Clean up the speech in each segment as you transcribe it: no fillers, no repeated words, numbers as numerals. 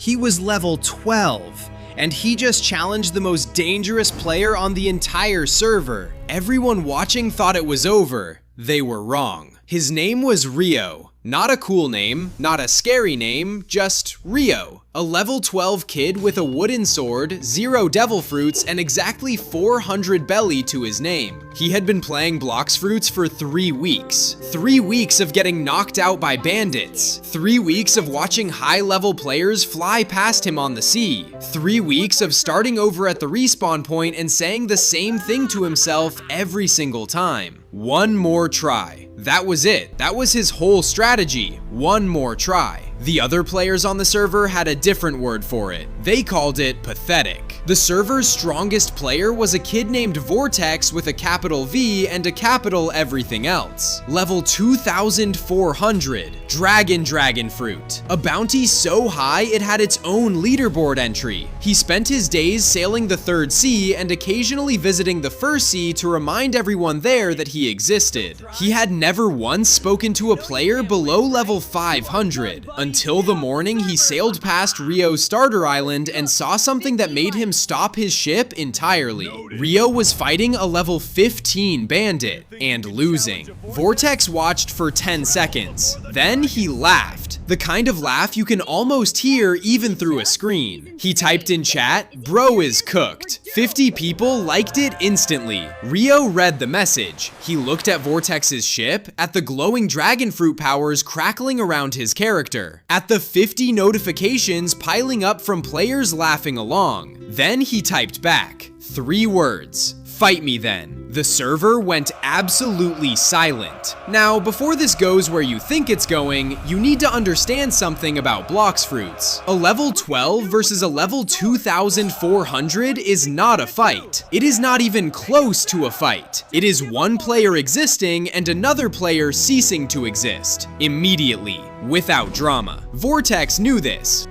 He was level 12, and he just challenged the most dangerous player on the entire server. Everyone watching thought it was over. They were wrong. His name was Rio. Not a cool name, not a scary name, just Rio. A level 12 kid with a wooden sword, 0 devil fruits, and exactly 400 belly to his name. He had been playing Blox Fruits for 3 weeks. 3 weeks of getting knocked out by bandits. 3 weeks of watching high-level players fly past him on the sea. 3 weeks of starting over at the respawn point and saying the same thing to himself every single time. One more try. That was it. That was his whole strategy. One more try. The other players on the server had a different word for it. They called it pathetic. The server's strongest player was a kid named Vortex with a capital V and a capital everything else. Level 2400, Dragon Fruit. A bounty so high it had its own leaderboard entry. He spent his days sailing the 3rd sea and occasionally visiting the 1st sea to remind everyone there that he existed. He had never once spoken to a player below level 500, until the morning he sailed past Rio's starter island and saw something that made him stop his ship entirely. Rio was fighting a level 15 bandit and losing. Vortex watched for 10 seconds. Then he laughed. The kind of laugh you can almost hear even through a screen. He typed in chat, "Bro is cooked." 50 people liked it instantly. Rio read the message. He looked at Vortex's ship, at the glowing dragon fruit powers crackling around his character, at the 50 notifications piling up from players laughing along. Then he typed back 3 words. "Fight me then." The server went absolutely silent. Now, before this goes where you think it's going, you need to understand something about Blox Fruits. A level 12 versus a level 2400 is not a fight. It is not even close to a fight. It is one player existing and another player ceasing to exist. Immediately, without drama. Vortex knew this.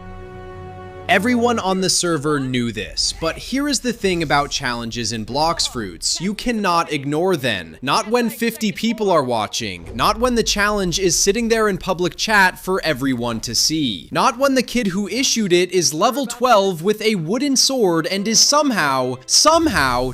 Everyone on the server knew this, but here is the thing about challenges in Blox Fruits. You cannot ignore them. Not when 50 people are watching. Not when the challenge is sitting there in public chat for everyone to see. Not when the kid who issued it is level 12 with a wooden sword and is somehow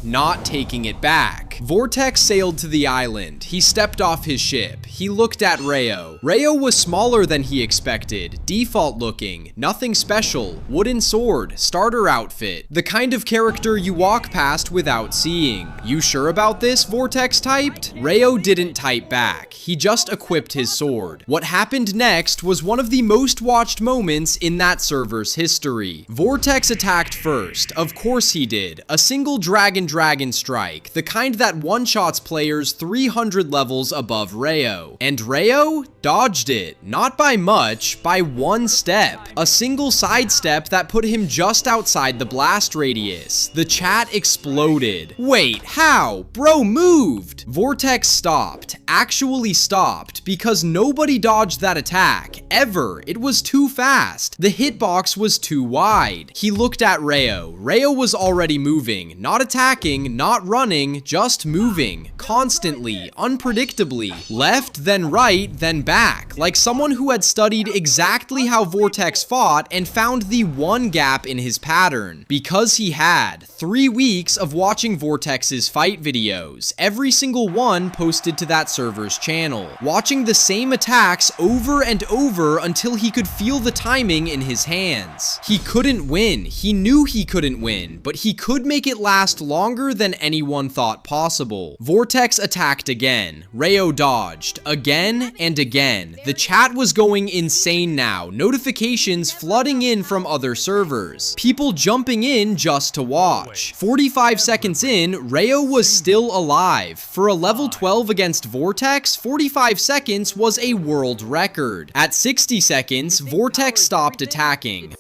not taking it back. Vortex sailed to the island. He stepped off his ship. He looked at Rio. Rio was smaller than he expected. Default looking. Nothing special. Wooden sword, starter outfit, the kind of character you walk past without seeing. "You sure about this?" Vortex typed. Rio didn't type back. He just equipped his sword. What happened next was one of the most watched moments in that server's history. Vortex attacked first. Of course he did. A single dragon strike, the kind that one-shots players 300 levels above Rio. And Rio dodged it. Not by much, by 1 step. A single sidestep that put him just outside the blast radius. The chat exploded. Wait, how? Bro moved! Vortex stopped. Actually stopped, because nobody dodged that attack. Ever. It was too fast. The hitbox was too wide. He looked at Rio. Rio was already moving. Not attacking, not running, just moving. Constantly, unpredictably. Left, then right, then back. Like someone who had studied exactly how Vortex fought and found the one gap in his pattern. Because he had 3 weeks of watching Vortex's fight videos, every single one posted to that server's channel, watching the same attacks over and over until he could feel the timing in his hands. He couldn't win. He knew he couldn't win, but he could make it last longer than anyone thought possible. Vortex attacked again. Rio dodged. Again and again. The chat was going insane now. Notifications flooding in from other servers. People jumping in just to watch. 45 seconds in, Rio was still alive. For a level 12 against Vortex, 45 seconds was a world record. At 60 seconds, Vortex stopped attacking.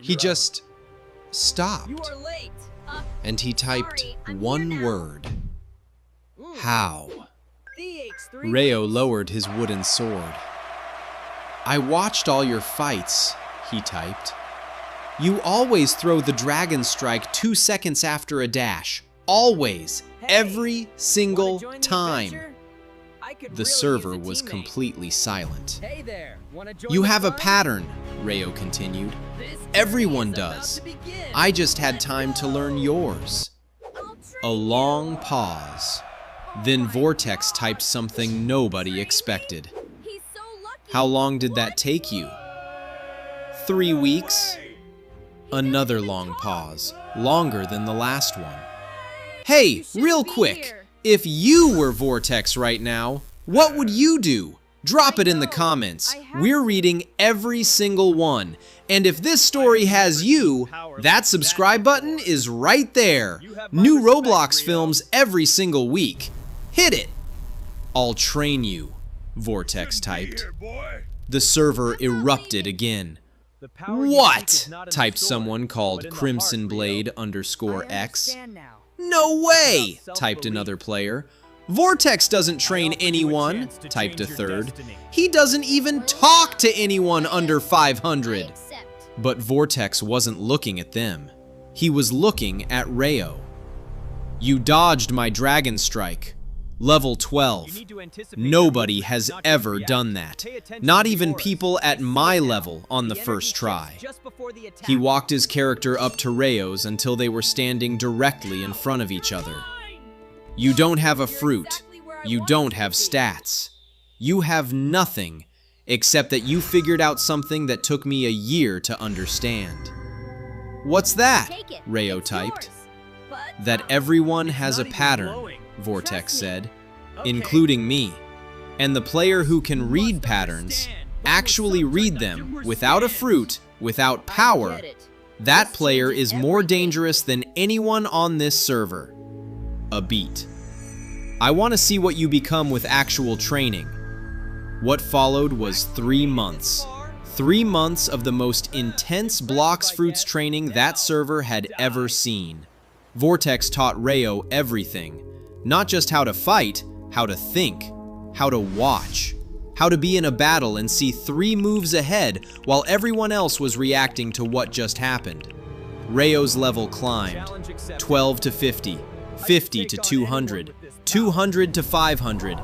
He just stopped. And he typed one word. How? Rio lowered his wooden sword. "I watched all your fights," he typed. "You always throw the dragon strike 2 seconds after a dash. Always. Every single time." The server was completely silent. Hey there, You have a pattern, Rayo continued. Everyone does. I just had time to learn yours. A long pause. Then Vortex typed something nobody expected. How long did that take you? 3 weeks? Another long pause, longer than the last one. Hey, real quick, if you were Vortex right now, what would you do? Drop it in the comments. We're reading every single one. And if this story has you, that subscribe button is right there. New Roblox films every single week. Hit it. I'll train you, Vortex typed. The server erupted again. What? Typed someone called Crimson Blade _X. No way, typed another player. Vortex doesn't train anyone, typed a third. He doesn't even talk to anyone under 500. But Vortex wasn't looking at them. He was looking at Rayo. You dodged my Dragon Strike. Level 12. Nobody has ever done that. Not even people at my level on the first try. He walked his character up to Rayo's until they were standing directly in front of each other. You don't have a fruit. You don't have stats. You have nothing, except that you figured out something that took me a year to understand. What's that? Rayo typed. That everyone has a pattern, Vortex said, including me. And the player who can read patterns, actually read them without a fruit, without power, that player is more dangerous than anyone on this server. A beat. I want to see what you become with actual training. What followed was 3 months. 3 months of the most intense Blox Fruits training that server had ever seen. Vortex taught Rayo everything. Not just how to fight, how to think, how to watch, how to be in a battle and see 3 moves ahead while everyone else was reacting to what just happened. Rayo's level climbed, 12 to 50, 50 to 200, 200 to 500.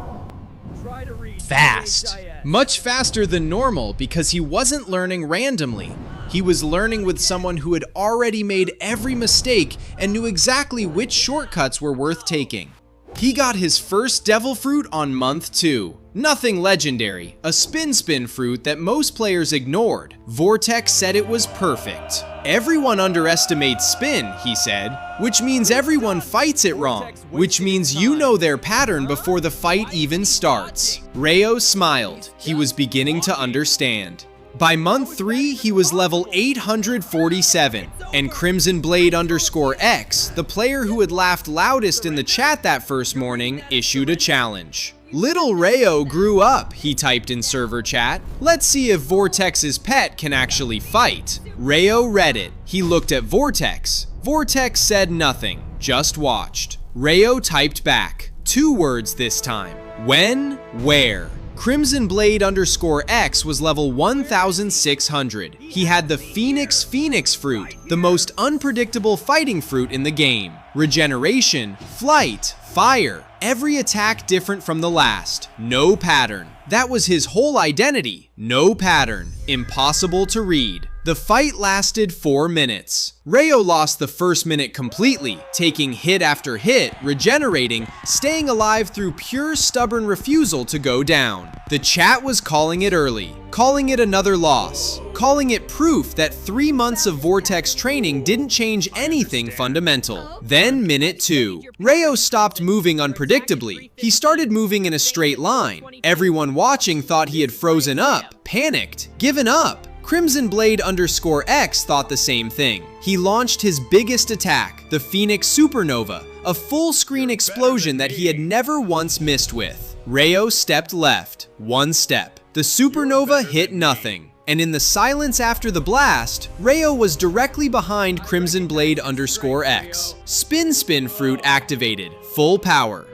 Fast. Much faster than normal because he wasn't learning randomly. He was learning with someone who had already made every mistake and knew exactly which shortcuts were worth taking. He got his first Devil Fruit on month 2. Nothing legendary, a spin fruit that most players ignored. Vortex said it was perfect. Everyone underestimates spin, he said, which means everyone fights it wrong, which means you know their pattern before the fight even starts. Rayo smiled. He was beginning to understand. By month 3, he was level 847, and Crimson Blade _X, the player who had laughed loudest in the chat that first morning, issued a challenge. Little Rayo grew up, he typed in server chat. Let's see if Vortex's pet can actually fight. Rayo read it. He looked at Vortex. Vortex said nothing, just watched. Rayo typed back. 2 words this time. When? Where? Crimson Blade _X was level 1600. He had the Phoenix fruit, the most unpredictable fighting fruit in the game. Regeneration, flight, fire, every attack different from the last. No pattern. That was his whole identity. No pattern. Impossible to read. The fight lasted 4 minutes. Rayo lost the first minute completely, taking hit after hit, regenerating, staying alive through pure stubborn refusal to go down. The chat was calling it early, calling it another loss, calling it proof that 3 months of Vortex training didn't change anything fundamental. Then minute 2. Rayo stopped moving unpredictably. He started moving in a straight line. Everyone watching thought he had frozen up, panicked, given up. Crimson Blade _X thought the same thing. He launched his biggest attack, the Phoenix Supernova, a full-screen explosion that he had never once missed with. Rayo stepped left, 1 step. The Supernova hit nothing. And in the silence after the blast, Rayo was directly behind Crimson Blade _X. Spin fruit activated, full power.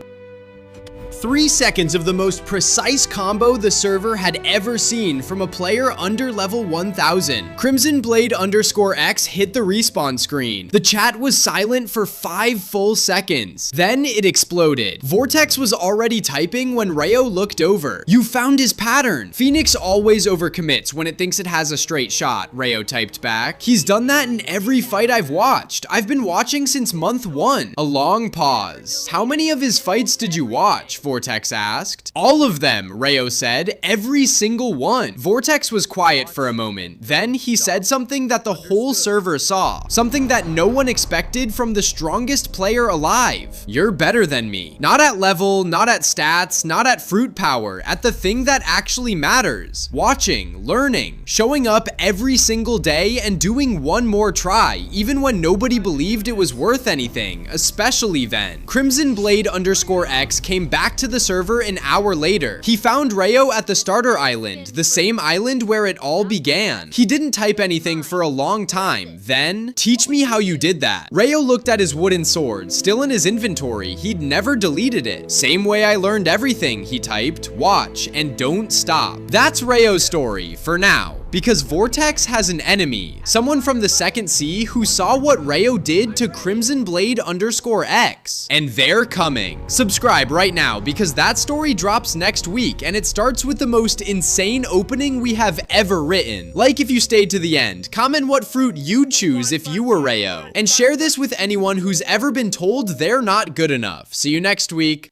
3 seconds of the most precise combo the server had ever seen from a player under level 1000. Crimson Blade _X hit the respawn screen. The chat was silent for 5 full seconds. Then it exploded. Vortex was already typing when Rayo looked over. You found his pattern. Phoenix always overcommits when it thinks it has a straight shot, Rayo typed back. He's done that in every fight I've watched. I've been watching since month 1. A long pause. How many of his fights did you watch? Vortex asked. All of them, Rayo said. Every single one. Vortex was quiet for a moment. Then he said something that the whole server saw. Something that no one expected from the strongest player alive. You're better than me. Not at level, not at stats, not at fruit power, at the thing that actually matters. Watching, learning, showing up every single day and doing one more try, even when nobody believed it was worth anything, especially then. Crimson Blade _X came back to the server an hour later. He found Rayo at the starter island, the same island where it all began. He didn't type anything for a long time. Then, teach me how you did that. Rayo looked at his wooden sword, still in his inventory. He'd never deleted it. Same way I learned everything, he typed. Watch and don't stop. That's Rayo's story, for now. Because Vortex has an enemy, someone from the second sea who saw what Rayo did to Crimson Blade _X. And they're coming. Subscribe right now because that story drops next week and it starts with the most insane opening we have ever written. Like if you stayed to the end, comment what fruit you'd choose if you were Rayo, and share this with anyone who's ever been told they're not good enough. See you next week.